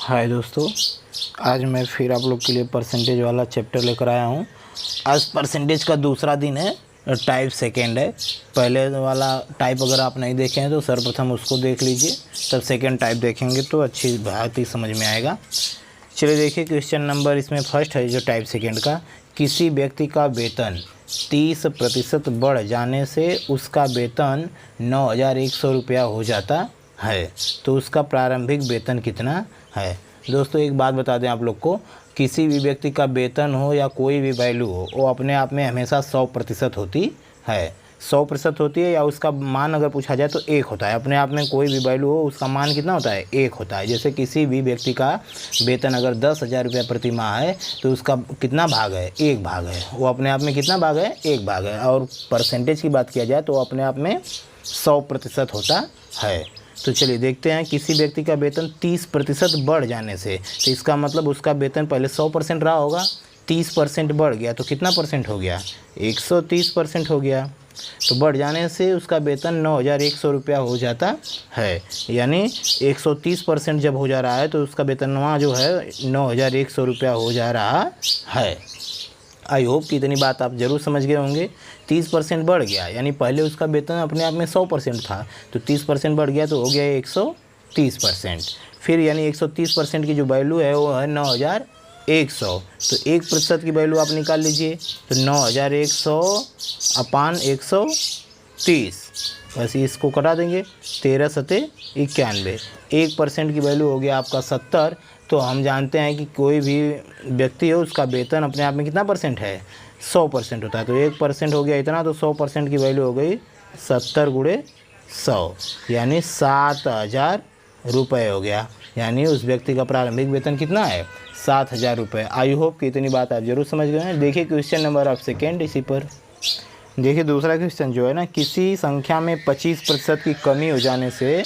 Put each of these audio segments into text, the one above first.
हाय दोस्तों, आज मैं फिर आप लोग के लिए परसेंटेज वाला चैप्टर लेकर आया हूँ। आज परसेंटेज का दूसरा दिन है, टाइप सेकेंड है। पहले वाला टाइप अगर आप नहीं देखे हैं तो सर्वप्रथम उसको देख लीजिए, तब सेकेंड टाइप देखेंगे तो अच्छी बात ही समझ में आएगा। चलिए देखिए, क्वेश्चन नंबर इसमें फर्स्ट है जो टाइप सेकेंड का। किसी व्यक्ति का वेतन 30% बढ़ जाने से उसका वेतन 9,100 रुपया हो जाता है, तो उसका प्रारंभिक वेतन कितना है। दोस्तों एक बात बता दें आप लोग को, किसी भी व्यक्ति का वेतन हो या कोई भी वैल्यू हो, वो अपने आप में हमेशा 100% होती है। 100% होती है, या उसका मान अगर पूछा जाए तो 1 होता है। अपने आप में कोई भी वैल्यू हो उसका मान कितना होता है, 1 होता है। जैसे किसी भी व्यक्ति का वेतन अगर 10,000 रुपया प्रति माह है तो उसका कितना भाग है, 1 भाग है। वो अपने आप में कितना भाग है, 1 भाग है। और परसेंटेज की बात किया जाए तो अपने आप में 100% होता है। तो चलिए देखते हैं, किसी व्यक्ति का वेतन 30% बढ़ जाने से, तो इसका मतलब उसका वेतन पहले 100% रहा होगा, 30% बढ़ गया तो कितना परसेंट हो गया, 130% हो गया। तो बढ़ जाने से उसका वेतन 9,100 रुपया हो जाता है। यानी 130% जब हो जा रहा है तो उसका वेतनवा जो है 9,100 रुपया हो जा रहा है। आई होप कि इतनी बात आप ज़रूर समझ गए होंगे। 30% बढ़ गया, यानी पहले उसका वेतन अपने आप में 100% था, तो 30% बढ़ गया तो हो गया 130%। फिर यानी 130% की जो वैल्यू है वो है 9,100। तो 1% की वैल्यू आप निकाल लीजिए, तो 9,100 अपान 130, बस इसको कटा देंगे, 13 सते 91। 1% की वैल्यू हो गया आपका 70। तो हम जानते हैं कि कोई भी व्यक्ति हो उसका वेतन अपने आप में कितना परसेंट है, 100% होता है। तो 1% हो गया इतना, तो 100% की वैल्यू हो गई 70 गुणे 100, यानी 7,000 रुपये हो गया। यानी उस व्यक्ति का प्रारंभिक वेतन कितना है, 7,000 रुपये। आई होप कि इतनी बात आप जरूर समझ गए हैं। देखिए क्वेश्चन नंबर ऑफ सेकेंड इसी पर। देखिए दूसरा क्वेश्चन जो है ना, किसी संख्या में 25% की कमी हो जाने से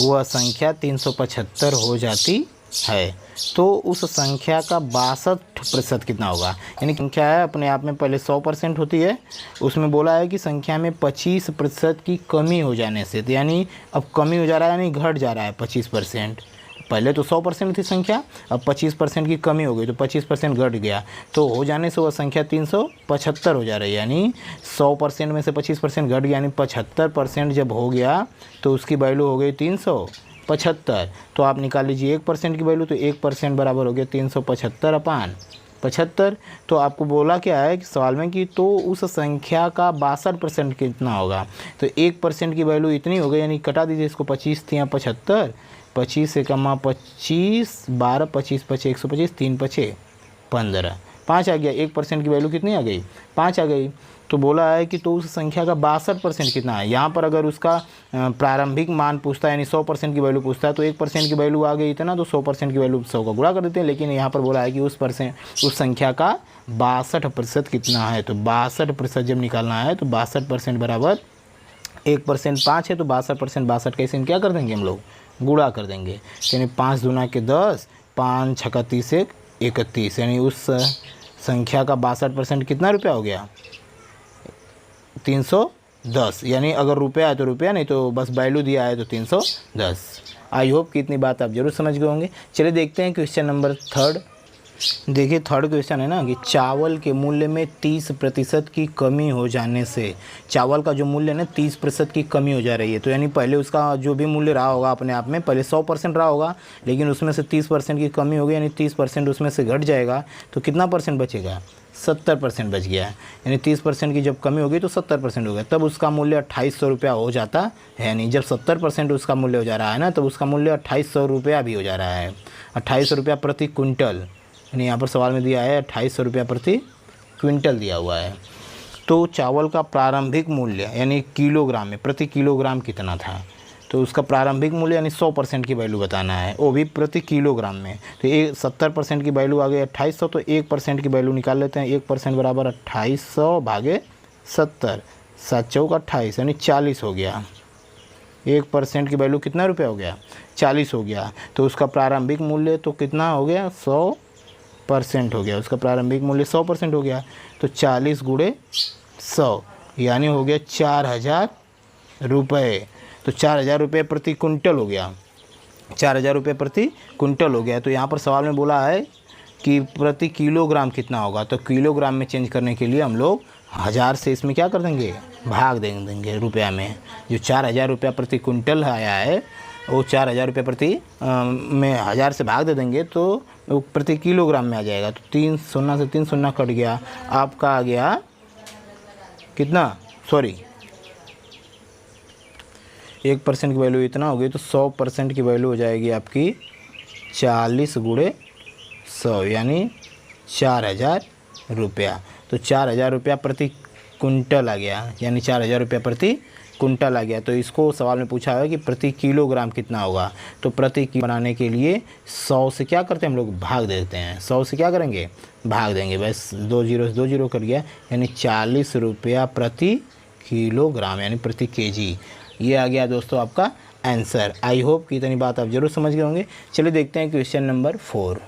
वह संख्या 375 हो जाती है, तो उस संख्या का 62% कितना होगा। यानी संख्या है अपने आप में पहले 100% होती है, उसमें बोला है कि संख्या में 25% की कमी हो जाने से, तो यानी अब कमी हो जा रहा है, यानी घट जा रहा है 25%। पहले तो 100% थी संख्या, अब 25% की कमी हो गई तो 25% घट गया, तो हो जाने से वह संख्या 375 हो जा रही है। यानी 100% में से 25% घट गया, यानी 75% जब हो गया तो उसकी वैल्यू हो गई 375। तो आप निकाल लीजिए 1% की वैल्यू, तो 1% बराबर हो गया 375 अपान 75। तो आपको बोला क्या है कि सवाल में कि तो उस संख्या का 62% कितना होगा। तो 1% की वैल्यू इतनी हो गई, यानी कटा दीजिए इसको, 25 थी 75, 25 से कमा 25, 12, 25 पचे 125, 3 पचे 15, 5 आ गया। 1% की वैल्यू कितनी आ गई, 5 आ गई। तो बोला है कि तो उस संख्या का 62% कितना है। यहाँ पर अगर उसका प्रारंभिक मान पूछता है, यानी 100% की वैल्यू पूछता है, तो 1% की वैल्यू आ गई इतना, तो 100% की वैल्यू 100 का गुणा कर देते हैं। लेकिन यहाँ पर बोला है कि उस संख्या का 62% कितना है। तो 62% जब निकालना है तो 62% बराबर 1% 5 है, तो 62% 62 कैसे हम क्या कर देंगे, हम लोग गुणा कर देंगे। यानी 5 दूना के 10, 5 छक्का 30 एक 31, यानी उस संख्या का 62% कितना रुपया हो गया, 310। यानी अगर रुपया है तो रुपया, नहीं तो बस वैल्यू दिया है तो 310। आई होप कि इतनी बात आप जरूर समझ गए होंगे। चलिए देखते हैं क्वेश्चन नंबर थर्ड। देखिए थर्ड क्वेश्चन है ना कि चावल के मूल्य में 30% की कमी हो जाने से, चावल का जो मूल्य है ना 30% की कमी हो जा रही है। तो यानी पहले उसका जो भी मूल्य रहा होगा अपने आप में पहले 100% रहा होगा, लेकिन उसमें से 30% की कमी हो गई, यानी 30% उसमें से घट जाएगा, तो कितना परसेंट बचेगा, 70% बच गया। यानी 30% की जब कमी हो गई तो 70% हो गया, तब उसका मूल्य 2,800 रुपया हो जाता है। यानी जब 70% उसका मूल्य हो जा रहा है ना, तब उसका मूल्य 2,800 रुपया भी हो जा रहा है, 2,800 रुपया प्रति क्विंटल। यानी यहाँ पर सवाल में दिया है 2,800 रुपया प्रति क्विंटल दिया हुआ है। तो चावल का प्रारंभिक मूल्य यानी किलोग्राम में प्रति किलोग्राम कितना था, तो उसका प्रारंभिक मूल्य यानी 100% की वैल्यू बताना है, वो भी प्रति किलोग्राम में। तो ये 70% की वैल्यू आ गई 2,800, तो 1% की वैल्यू निकाल लेते हैं। 1% बराबर 2,800 भागे 70, 7 चौक 28, यानी 40 हो गया। 1% की वैल्यू कितना रुपया हो गया, 40 हो गया। तो उसका प्रारंभिक मूल्य तो कितना हो गया, 100% हो गया। उसका प्रारंभिक मूल्य 100% हो गया, तो 40 गुणे 100 यानी हो गया 4,000 रुपये। तो 4,000 रुपये प्रति कुंटल हो गया। 4,000 रुपये प्रति कुंटल हो गया। तो यहाँ पर सवाल में बोला है कि प्रति किलोग्राम कितना होगा, तो किलोग्राम में चेंज करने के लिए हम लोग 1000 से इसमें क्या कर देंगे, भाग देंगे रुपया में। जो 4,000 रुपया प्रति कुंटल आया है वो 4,000 रुपये प्रति में 1000 से भाग दे देंगे तो वो प्रति किलोग्राम में आ जाएगा। तो 3 शून्य से 3 शून्य कट गया, आपका आ गया कितना, सॉरी 1% की वैल्यू इतना हो गई, तो 100% की वैल्यू हो जाएगी आपकी 40 × 100 यानी 4,000 रुपया। तो 4,000 रुपया प्रति कुंटल आ गया, यानी 4,000 रुपया प्रति कुंटल आ गया। तो इसको सवाल में पूछा है कि प्रति किलोग्राम कितना होगा, तो प्रति बनाने के लिए 100 से क्या करते हैं हम लोग, भाग देते हैं। 100 से क्या करेंगे, भाग देंगे, बस 2 जीरो से 2 जीरो कट गया, यानी 40 रुपया प्रति किलोग्राम यानी प्रति केजी। ये आ गया दोस्तों आपका आंसर। आई होप कि इतनी बात आप ज़रूर समझ गए होंगे। चलिए देखते हैं क्वेश्चन नंबर 4।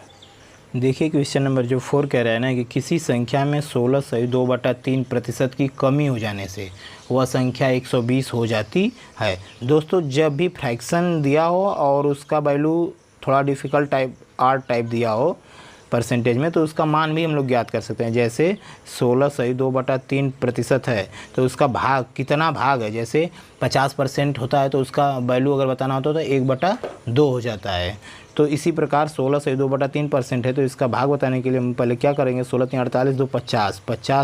देखिए क्वेश्चन नंबर जो 4 कह रहा है ना कि किसी संख्या में 16/2/3% की कमी हो जाने से वह संख्या 120 हो जाती है। दोस्तों जब भी फ्रैक्शन दिया हो और उसका वैल्यू थोड़ा डिफ़िकल्ट टाइप आर्ट टाइप दिया हो परसेंटेज में, तो उसका मान भी हम लोग ज्ञात कर सकते हैं। जैसे 16/2/3% है तो उसका भाग कितना भाग है, जैसे 50% होता है तो उसका वैल्यू अगर बताना होता है तो 1/2 हो जाता है। तो इसी प्रकार 16/2/3% है तो इसका भाग बताने के लिए हम पहले क्या करेंगे, 16 × 3 = 48, 2 = 50,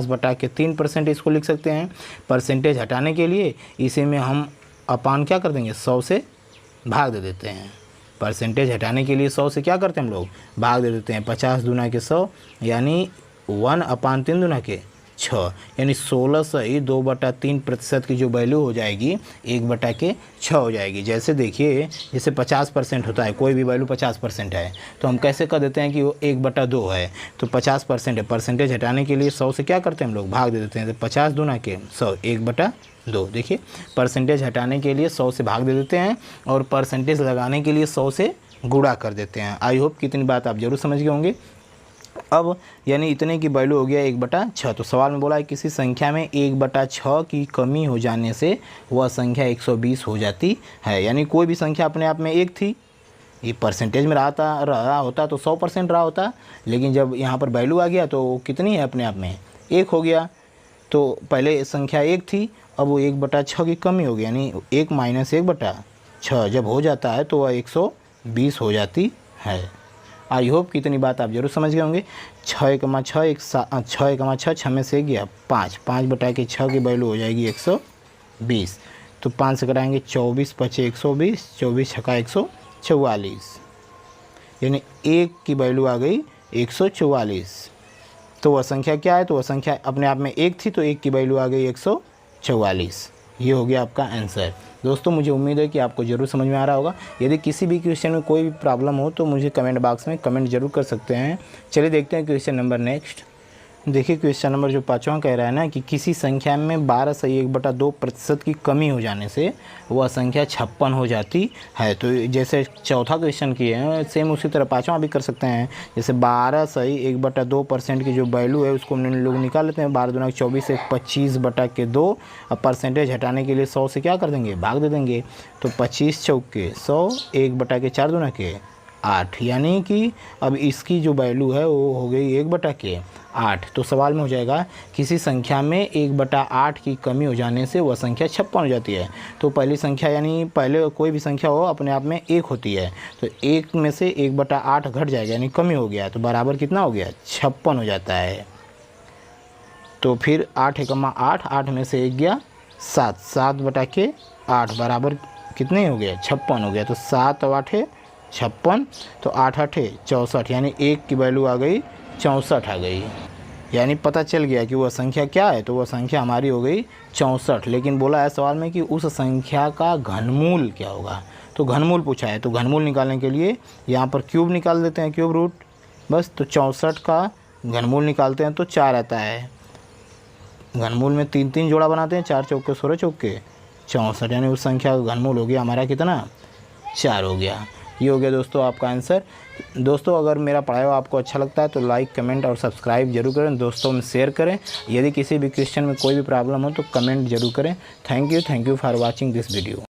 50/3% इसको लिख सकते हैं। परसेंटेज हटाने के लिए इसी में हम अपान क्या कर देंगे, 100 से भाग दे देते हैं। परसेंटेज हटाने के लिए 100 से क्या करते हैं हम लोग, भाग दे देते हैं। 50 दूना के 100 यानी 1/3 दूना के 6, यानी 16/2/3% की जो वैल्यू हो जाएगी 1/6 हो जाएगी। जैसे देखिए जैसे 50% होता है, कोई भी वैल्यू 50% है तो हम कैसे कर देते हैं कि वो 1/2 है, तो 50% है। परसेंटेज हटाने के लिए 100 से क्या करते हैं हम लोग, भाग दे देते हैं। तो 50 दूना के 100 1/2। देखिए परसेंटेज हटाने के लिए 100 से भाग दे देते हैं और परसेंटेज लगाने के लिए 100 से गुणा कर देते हैं। आई होप कि इतनी बात आप ज़रूर समझ गए होंगे। अब यानी इतने की वैल्यू हो गया 1/6। तो सवाल में बोला है किसी संख्या में 1/6 की कमी हो जाने से वह संख्या 120 हो जाती है। यानी कोई भी संख्या अपने आप में 1 थी, ये परसेंटेज में रहा होता तो 100% रहा होता, लेकिन जब यहाँ पर वैल्यू आ गया तो कितनी है, अपने आप में 1 हो गया। तो पहले संख्या 1 थी, अब वो 1/6 की कमी हो गई, यानी 1 - 1/6 जब हो जाता है तो वह 120 हो जाती है। आई होप कि इतनी बात आप जरूर समझ गए होंगे। 6 × 6 6 में से गया 5, 5/6 की वैल्यू हो जाएगी 120। तो 5 से कराएंगे 24 × 5 = 120, 24 × 6 = 144, यानी 1 की वैल्यू आ गई 144। तो वह संख्या क्या है, तो वह संख्या अपने आप में 1 थी तो 1 की वैल्यू आ गई 144। ये हो गया आपका आंसर। दोस्तों मुझे उम्मीद है कि आपको ज़रूर समझ में आ रहा होगा। यदि किसी भी क्वेश्चन में कोई भी प्रॉब्लम हो तो मुझे कमेंट बॉक्स में कमेंट जरूर कर सकते हैं। चलिए देखते हैं क्वेश्चन नंबर नेक्स्ट। देखिए क्वेश्चन नंबर जो 5वां कह रहा है ना कि किसी संख्या में 12/1/2% की कमी हो जाने से वह संख्या 56 हो जाती है। तो जैसे चौथा क्वेश्चन किए हैं सेम उसी तरह 5वां भी कर सकते हैं। जैसे 12/1/2% की जो वैल्यू है उसको हम लोग निकाल लेते हैं। 12 दूना 24 1 25/2। अब परसेंटेज हटाने के लिए 100 से क्या कर देंगे, भाग दे देंगे। तो 25 चौके 100, 1/4 दूना के 8, यानी कि अब इसकी जो वैल्यू है वो हो गई 1/8। तो सवाल में हो जाएगा किसी संख्या में 1/8 की कमी हो जाने से वह संख्या 56 हो जाती है। तो पहली संख्या यानी पहले कोई भी संख्या हो अपने आप में 1 होती है, तो 1 में से 1/8 घट जाएगा यानी कमी हो गया, तो बराबर कितना हो गया, 56 हो जाता है। तो फिर 8 × 8, 8 में से 1 गया 7, 7/8 बराबर कितने हो गया, 56 हो गया। तो 7 × 8 = 56, तो 8 × 8 = 64, यानी 1 की वैल्यू आ गई 64 आ गई। यानी पता चल गया कि वह संख्या क्या है, तो वह संख्या हमारी हो गई 64। लेकिन बोला है सवाल में कि उस संख्या का घनमूल क्या होगा, तो घनमूल पूछा है। तो घनमूल निकालने के लिए यहाँ पर क्यूब निकाल देते हैं, क्यूब रूट बस। तो 64 का घनमूल निकालते हैं तो 4 आता है। घनमूल में 3 3 जोड़ा बनाते हैं, 4 चौके 16 चौके 64, यानी उस संख्या का घनमूल हो गया हमारा कितना, 4 हो गया। ये हो गया दोस्तों आपका आंसर। दोस्तों अगर मेरा पढ़ाया हुआ आपको अच्छा लगता है तो लाइक कमेंट और सब्सक्राइब जरूर करें, दोस्तों में शेयर करें। यदि किसी भी क्वेश्चन में कोई भी प्रॉब्लम हो तो कमेंट जरूर करें। Thank you for watching this video.